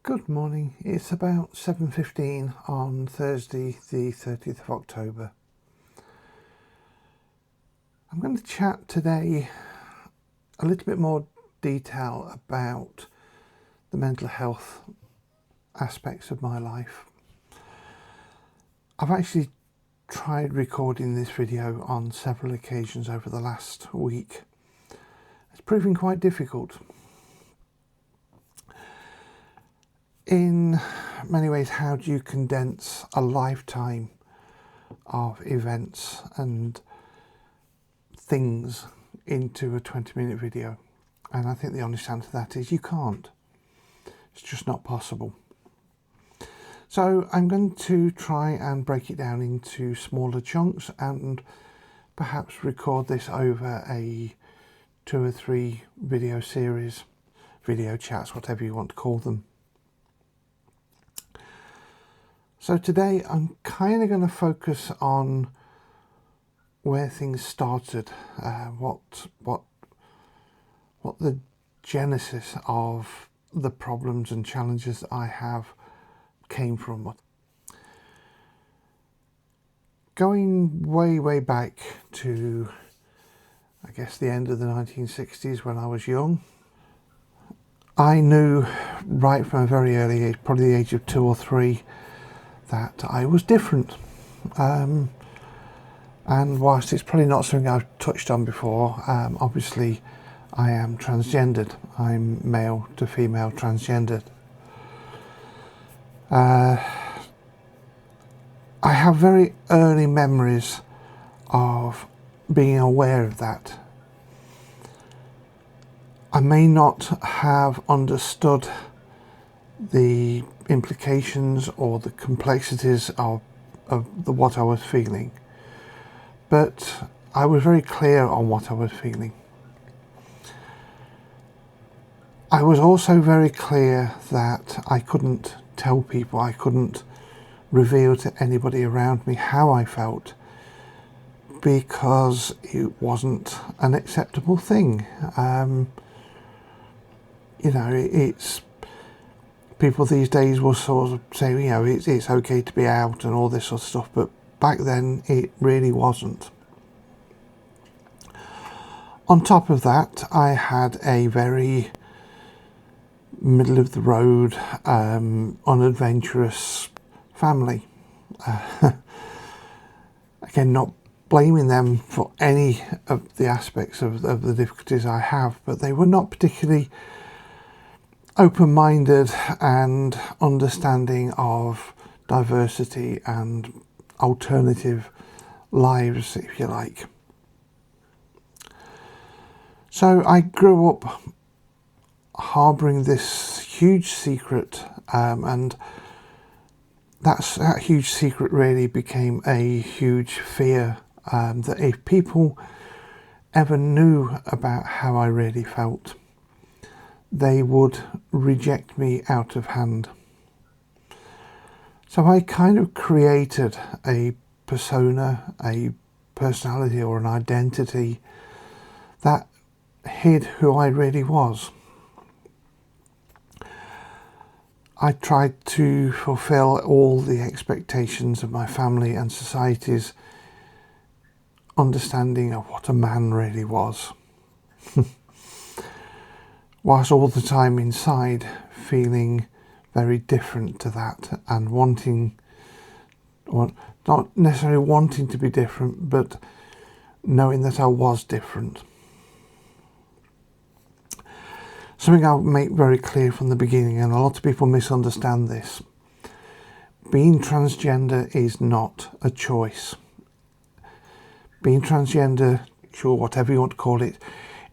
Good morning. It's about 7:15 on Thursday the 30th of October. I'm going to chat today a little bit more detail about the mental health aspects of my life. I've actually tried recording this video on several occasions over the last week. It's proving quite difficult. In many ways, how do you condense a lifetime of events and things into a 20-minute video? And I think the honest answer to that is you can't. It's just not possible. So I'm going to try and break it down into smaller chunks and perhaps record this over a 2 or 3 video series, video chats, whatever you want to call them. So today I'm kind of going to focus on where things started, what the genesis of the problems and challenges that I have came from. Going way back to, I guess, the end of the 1960s when I was young, I knew right from a very early age, probably the age of 2 or 3, that I was different. And whilst it's probably not something I've touched on before, obviously I am transgendered. I'm male to female transgendered. I have very early memories of being aware of that. I may not have understood the implications or the complexities of what I was feeling, but I was very clear on what I was feeling. I was also very clear that I couldn't tell people, I couldn't reveal to anybody around me how I felt, because it wasn't an acceptable thing. It's people these days will sort of say, it's okay to be out and all this sort of stuff, but back then it really wasn't. On top of that, I had a very middle of the road, unadventurous family. Again, not blaming them for any of the aspects of the difficulties I have, but they were not particularly open-minded and understanding of diversity and alternative lives, if you like. So I grew up harbouring this huge secret, and that huge secret really became a huge fear, that if people ever knew about how I really felt, they would reject me out of hand. So I kind of created a persona, a personality or an identity that hid who I really was. I tried to fulfill all the expectations of my family and society's understanding of what a man really was. Whilst all the time inside feeling very different to that and wanting, or not necessarily wanting to be different, but knowing that I was different. Something I'll make very clear from the beginning, and a lot of people misunderstand this. Being transgender is not a choice. Being transgender, sure, whatever you want to call it,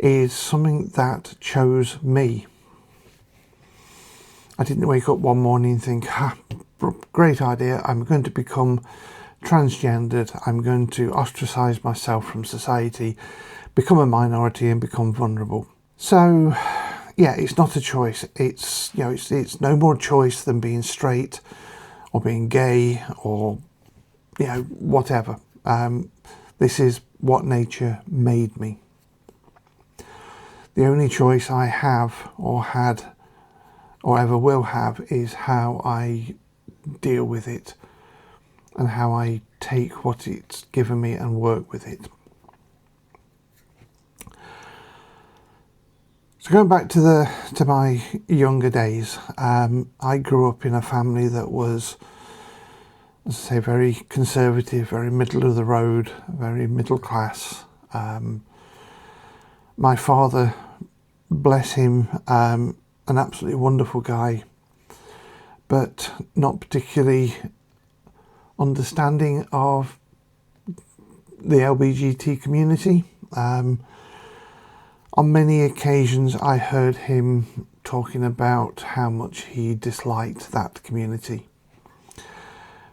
is something that chose me. I didn't wake up one morning and think, great idea, I'm going to become transgendered, I'm going to ostracize myself from society, become a minority and become vulnerable. So yeah, it's not a choice. It's no more choice than being straight or being gay or whatever. This is what nature made me. The only choice I have or had or ever will have, is how I deal with it and how I take what it's given me and work with it. So going back to my younger days, I grew up in a family that was, as I say, very conservative, very middle of the road, very middle class. My father, bless him, an absolutely wonderful guy, but not particularly understanding of the LGBT community. On many occasions I heard him talking about how much he disliked that community,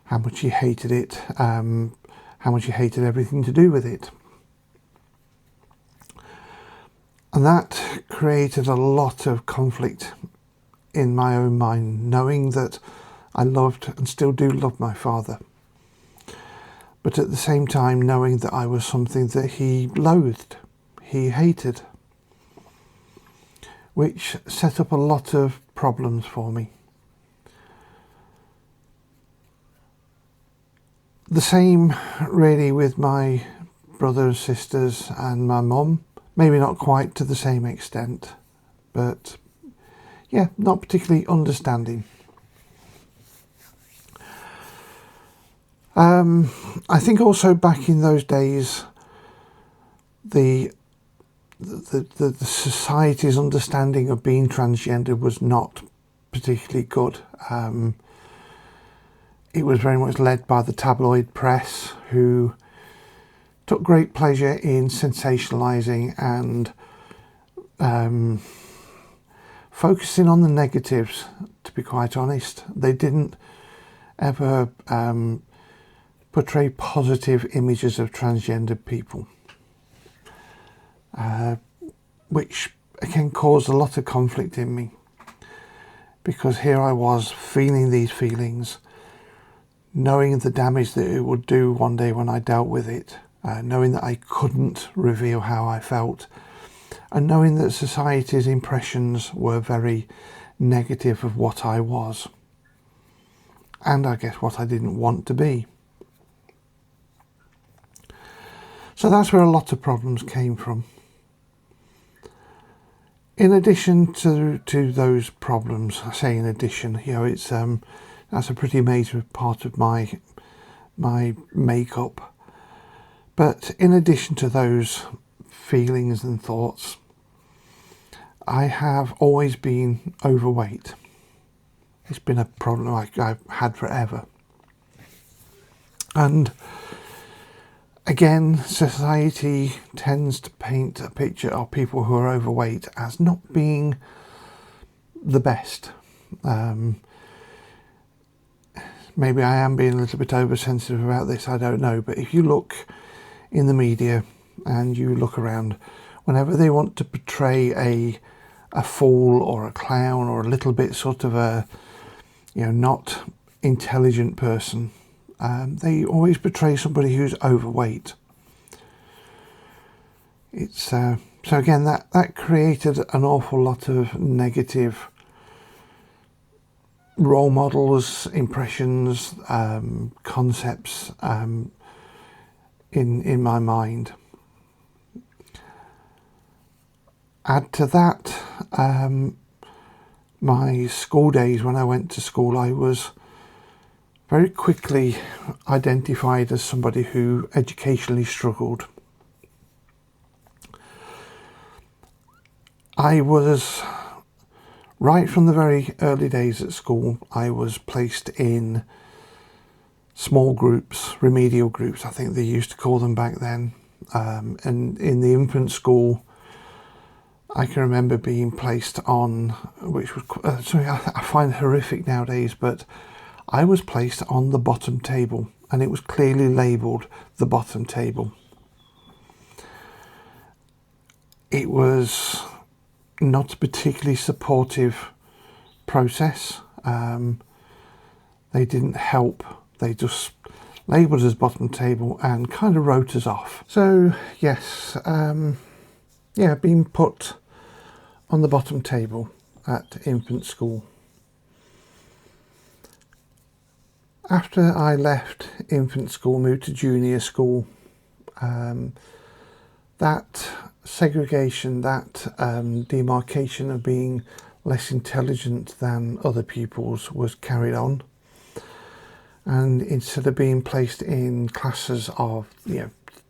how much he hated it, how much he hated everything to do with it. And that created a lot of conflict in my own mind, knowing that I loved and still do love my father, but at the same time knowing that I was something that he loathed, he hated, which set up a lot of problems for me. The same really with my brothers, sisters and my mum. Maybe not quite to the same extent, but yeah, not particularly understanding. I think also back in those days, the society's understanding of being transgender was not particularly good. It was very much led by the tabloid press, who took great pleasure in sensationalising and focusing on the negatives, to be quite honest. They didn't ever portray positive images of transgender people, which again caused a lot of conflict in me, because here I was feeling these feelings, knowing the damage that it would do one day when I dealt with it, knowing that I couldn't reveal how I felt, and knowing that society's impressions were very negative of what I was, and I guess what I didn't want to be. So that's where a lot of problems came from. In addition to those problems, I say in addition, you know, it's that's a pretty major part of my makeup. But in addition to those feelings and thoughts, I have always been overweight. It's been a problem I've had forever. And again, society tends to paint a picture of people who are overweight as not being the best. Maybe I am being a little bit oversensitive about this, I don't know, but if you look in the media and you look around, whenever they want to portray a fool or a clown or a little bit sort of a, you know, not intelligent person, they always portray somebody who's overweight. It's so again that created an awful lot of negative role models, impressions, concepts in my mind. Add to that my school days. When I went to school, I was very quickly identified as somebody who educationally struggled. I was, right from the very early days at school, I was placed in small groups, remedial groups, I think they used to call them back then. And in the infant school, I can remember being placed on, which was something I find horrific nowadays, but I was placed on the bottom table, and it was clearly labelled the bottom table. It was not a particularly supportive process. They didn't help. They just labelled us bottom table and kind of wrote us off. So yes, being put on the bottom table at infant school After I left infant school, moved to junior school, that segregation, that demarcation of being less intelligent than other pupils was carried on. And instead of being placed in classes of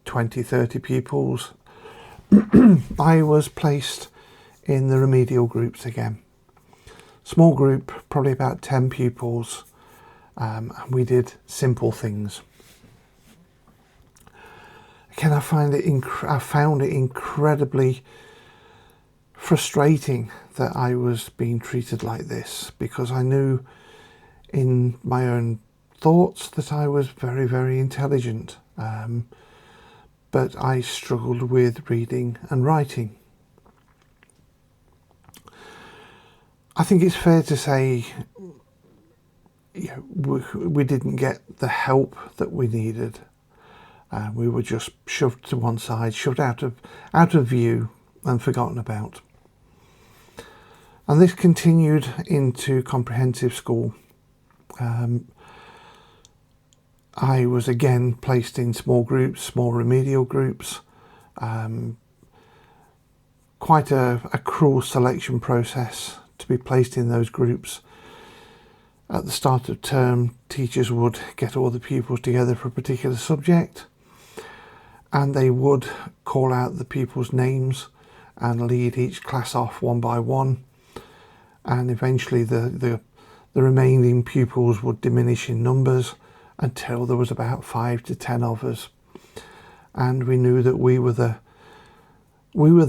20, 30 pupils, I was placed in the remedial groups again. Small group, probably about 10 pupils, and we did simple things. Again, I found it incredibly frustrating that I was being treated like this, because I knew in my own thoughts that I was very, very intelligent, but I struggled with reading and writing. I think it's fair to say we didn't get the help that we needed. We were just shoved to one side, shoved out of view and forgotten about. And this continued into comprehensive school. I was again placed in small groups, small remedial groups. Quite a cruel selection process to be placed in those groups. At the start of term, teachers would get all the pupils together for a particular subject, and they would call out the pupils' names and lead each class off one by one, and eventually the remaining pupils would diminish in numbers until there was about 5 to 10 of us, and we knew that we were the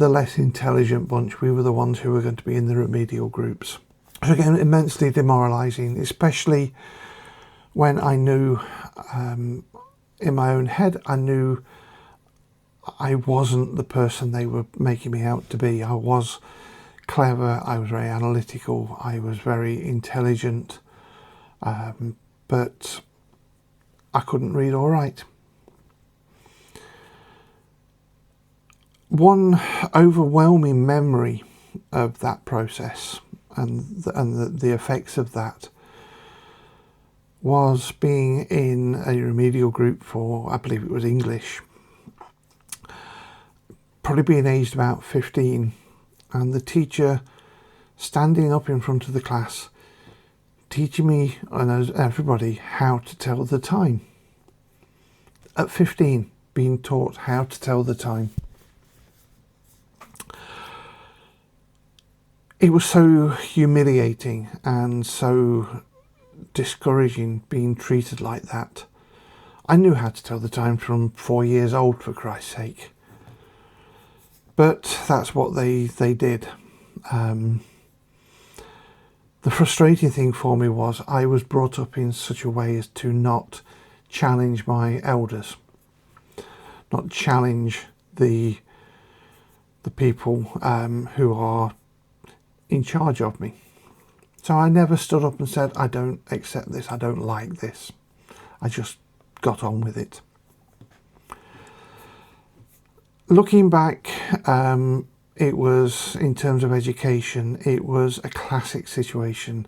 less intelligent bunch. We were the ones who were going to be in the remedial groups. So again, immensely demoralising, especially when I knew in my own head, I knew I wasn't the person they were making me out to be. I was clever, I was very analytical, I was very intelligent, but I couldn't read or write. One overwhelming memory of that process and the effects of that was being in a remedial group for, I believe it was English, probably being aged about 15, and the teacher standing up in front of the class teaching me and everybody how to tell the time. At 15, being taught how to tell the time. It was so humiliating and so discouraging being treated like that. I knew how to tell the time from 4 years old, for Christ's sake. But that's what they did. The frustrating thing for me was I was brought up in such a way as to not challenge my elders, not challenge the people who are in charge of me. So I never stood up and said, I don't accept this, I don't like this. I just got on with it. Looking back, it was, in terms of education, it was a classic situation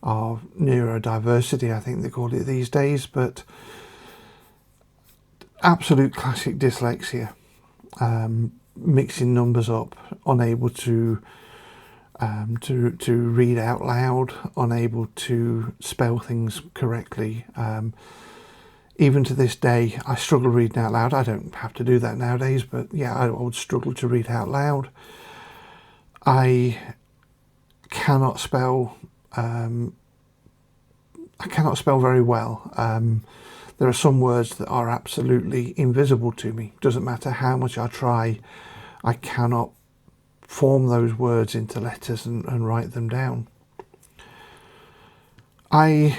of neurodiversity, I think they call it these days, but absolute classic dyslexia, mixing numbers up, unable to read out loud, unable to spell things correctly. Even to this day, I struggle reading out loud. I don't have to do that nowadays, but yeah, I would struggle to read out loud. I cannot spell. I cannot spell very well. There are some words that are absolutely invisible to me. Doesn't matter how much I try, I cannot form those words into letters and write them down. I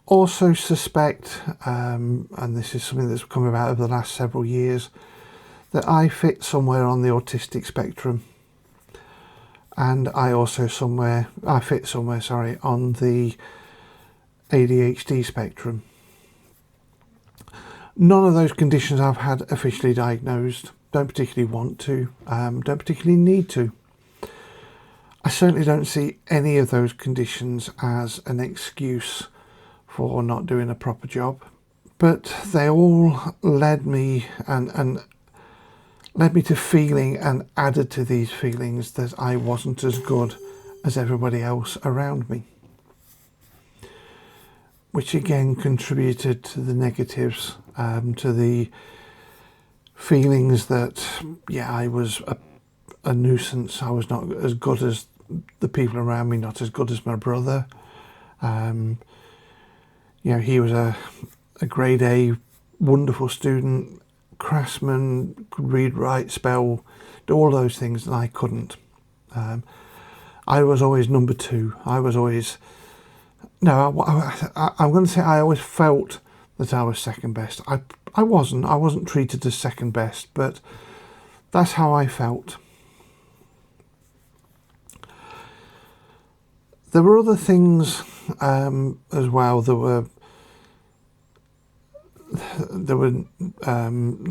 also suspect, and this is something that's come about over the last several years, that I fit somewhere on the autistic spectrum, and I fit somewhere on the ADHD spectrum. None of those conditions I've had officially diagnosed. Don't particularly want to, don't particularly need to. I certainly don't see any of those conditions as an excuse for not doing a proper job. But they all led me and led me to feeling, and added to these feelings, that I wasn't as good as everybody else around me, which again contributed to the negatives, to the feelings that, yeah, I was a nuisance. I was not as good as the people around me, not as good as my brother. He was a grade A, wonderful student, craftsman, could read, write, spell, do all those things, and I couldn't. I was always number two. I'm going to say I always felt that I was second best. I wasn't treated as second best, but that's how I felt. There were other things as well. There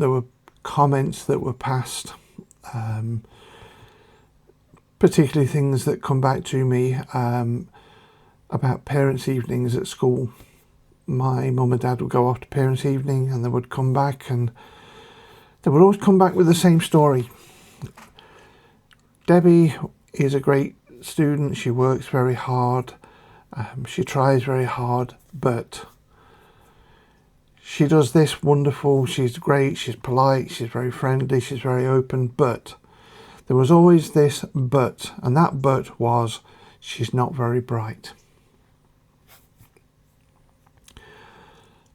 were comments that were passed, particularly things that come back to me about parents' evenings at school. My mum and dad would go off to parents' evening, and they would come back, and they would always come back with the same story. Debbie is a great student. She works very hard. She tries very hard, but she does this wonderful. She's great. She's polite. She's very friendly. She's very open. But there was always this but, and that but was, she's not very bright.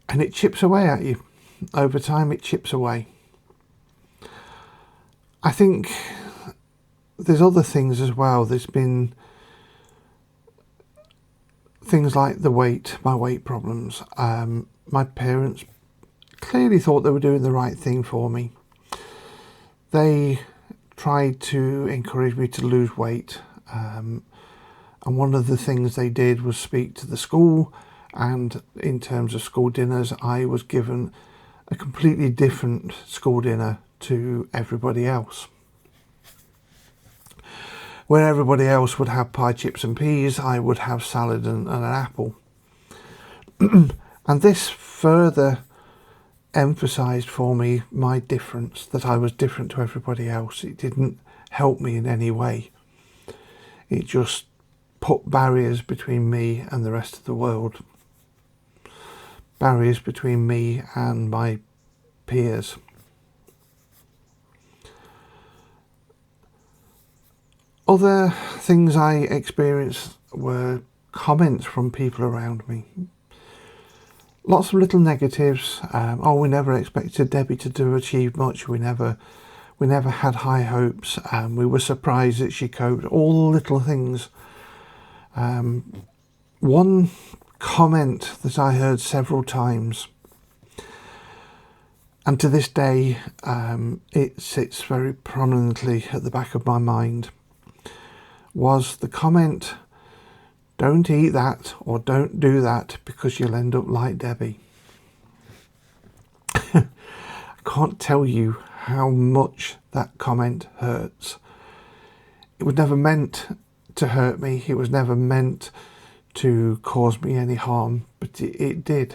And it chips away at you. Over time, it chips away. I think there's other things as well. There's been things like my weight problems. My parents clearly thought they were doing the right thing for me. They tried to encourage me to lose weight. And one of the things they did was speak to the school. And in terms of school dinners, I was given a completely different school dinner to everybody else. Where everybody else would have pie, chips and peas, I would have salad and an apple. And this further emphasised for me my difference, that I was different to everybody else. It didn't help me in any way. It just put barriers between me and the rest of the world. Barriers between me and my peers. Other things I experienced were comments from people around me. Lots of little negatives. We never expected Debbie to achieve much. We never had high hopes. We were surprised that she coped. All the little things. One comment that I heard several times, and to this day it sits very prominently at the back of my mind, was the comment, "Don't eat that," or "Don't do that, because you'll end up like Debbie." I can't tell you how much that comment hurts. It was never meant to hurt me. It was never meant to cause me any harm, but it did.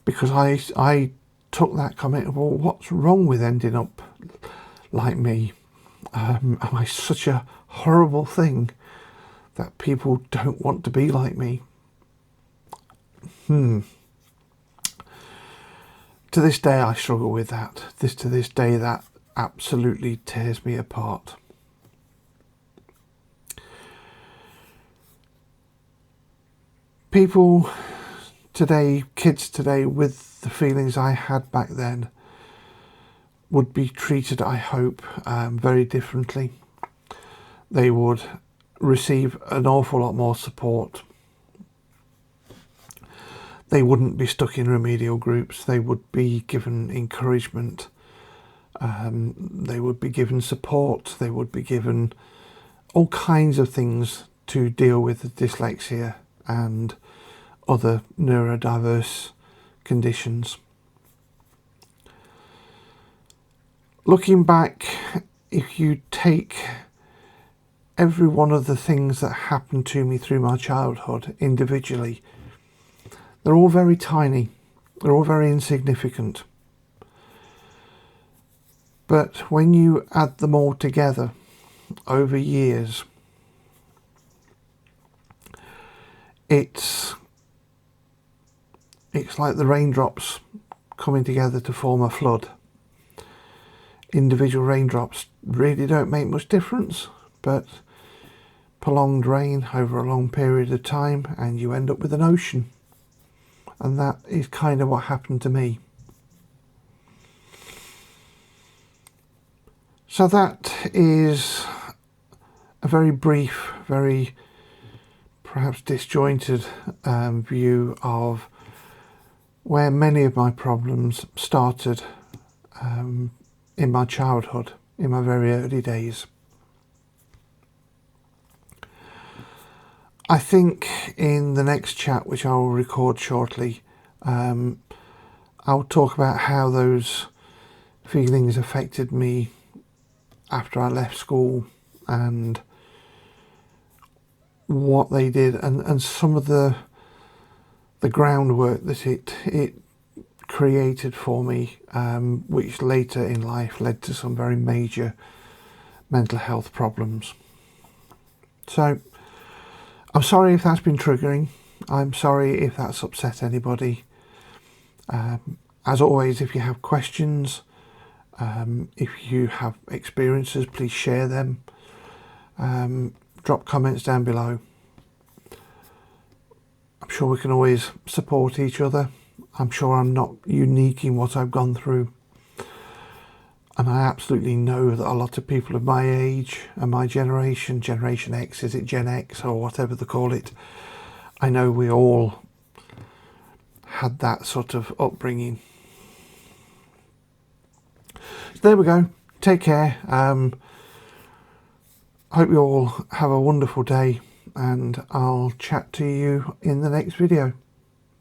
Because I took that comment, well, what's wrong with ending up like me? Am I such a horrible thing that people don't want to be like me? To this day, I struggle with that. To this day, that absolutely tears me apart. People today, kids today, with the feelings I had back then, would be treated, I hope, very differently. They would receive an awful lot more support. They wouldn't be stuck in remedial groups. They would be given encouragement. They would be given support. They would be given all kinds of things to deal with dyslexia and other neurodiverse conditions. Looking back, if you take every one of the things that happened to me through my childhood individually, they're all very tiny, they're all very insignificant. But when you add them all together over years, it's like the raindrops coming together to form a flood. Individual raindrops really don't make much difference, but prolonged rain over a long period of time and you end up with an ocean. And that is kind of what happened to me. So that is a very brief, very perhaps disjointed view of where many of my problems started in my childhood, in my very early days. I think in the next chat, which I will record shortly, I'll talk about how those feelings affected me after I left school and what they did, and some of the groundwork that it created for me, which later in life led to some very major mental health problems. So I'm sorry if that's been triggering. I'm sorry if that's upset anybody. As always, if you have questions, if you have experiences, please share them. Drop comments down below. I'm sure we can always support each other. I'm sure I'm not unique in what I've gone through. And I absolutely know that a lot of people of my age and my generation, Generation X, is it Gen X or whatever they call it, I know we all had that sort of upbringing. So there we go. Take care. Hope you all have a wonderful day, and I'll chat to you in the next video.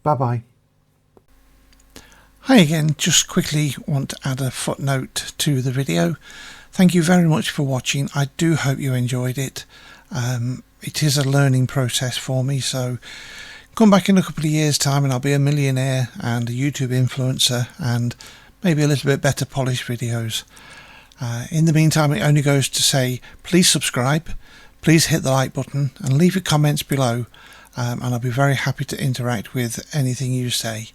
Bye bye. Hi again, just quickly want to add a footnote to the video. Thank you very much for watching. I do hope you enjoyed it. It is a learning process for me, so come back in a couple of years' time and I'll be a millionaire and a YouTube influencer and maybe a little bit better polished videos. In the meantime, it only goes to say please subscribe, please hit the like button and leave your comments below, and I'll be very happy to interact with anything you say.